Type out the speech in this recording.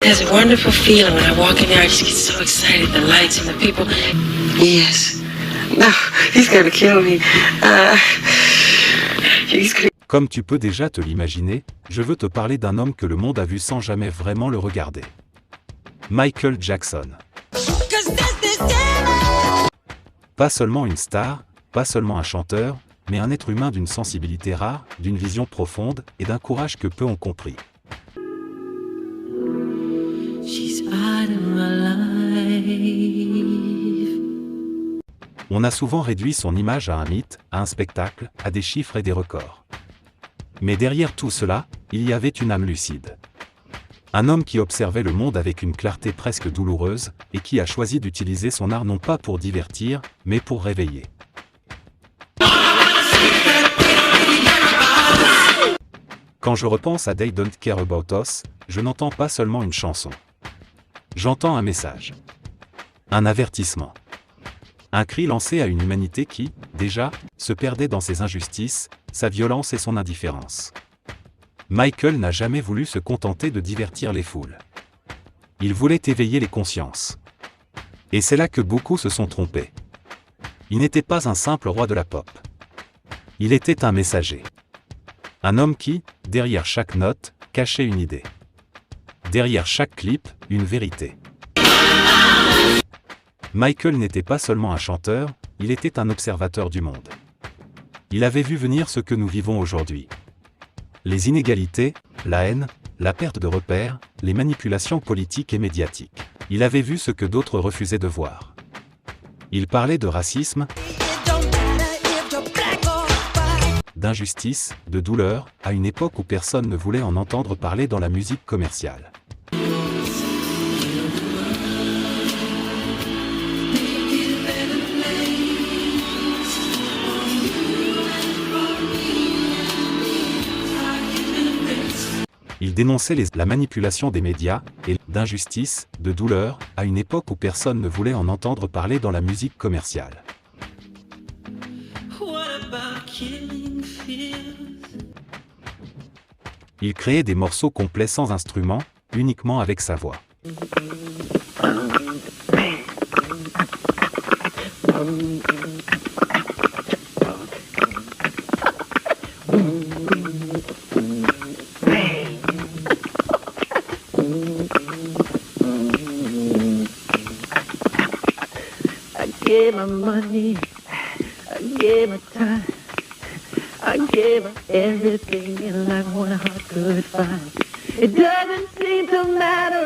It's a wonderful feeling when I walk in there. I just get so excited. The lights and the people. Yes. No, he's gonna kill me. He's gonna... Comme tu peux déjà te l'imaginer, je veux te parler d'un homme que le monde a vu sans jamais vraiment le regarder. Michael Jackson. Pas seulement une star, pas seulement un chanteur, mais un être humain d'une sensibilité rare, d'une vision profonde et d'un courage que peu ont compris. On a souvent réduit son image à un mythe, à un spectacle, à des chiffres et des records. Mais derrière tout cela, il y avait une âme lucide. Un homme qui observait le monde avec une clarté presque douloureuse, et qui a choisi d'utiliser son art non pas pour divertir, mais pour réveiller. Quand je repense à They Don't Care About Us, je n'entends pas seulement une chanson. J'entends un message. Un avertissement. Un cri lancé à une humanité qui, déjà, se perdait dans ses injustices, sa violence et son indifférence. Michael n'a jamais voulu se contenter de divertir les foules. Il voulait éveiller les consciences. Et c'est là que beaucoup se sont trompés. Il n'était pas un simple roi de la pop. Il était un messager. Un homme qui, derrière chaque note, cachait une idée. Derrière chaque clip, une vérité. Michael n'était pas seulement un chanteur, il était un observateur du monde. Il avait vu venir ce que nous vivons aujourd'hui. Les inégalités, la haine, la perte de repères, les manipulations politiques et médiatiques. Il avait vu ce que d'autres refusaient de voir. Il parlait de racisme, d'injustice, de douleur, à une époque où personne ne voulait en entendre parler dans la musique commerciale. Il dénonçait la manipulation des médias et d'injustice, de douleur, à une époque où personne ne voulait en entendre parler dans la musique commerciale. Il créait des morceaux complets sans instrument, uniquement avec sa voix. I gave my money, I gave my time, I gave her everything like one heart could find. It doesn't seem to matter.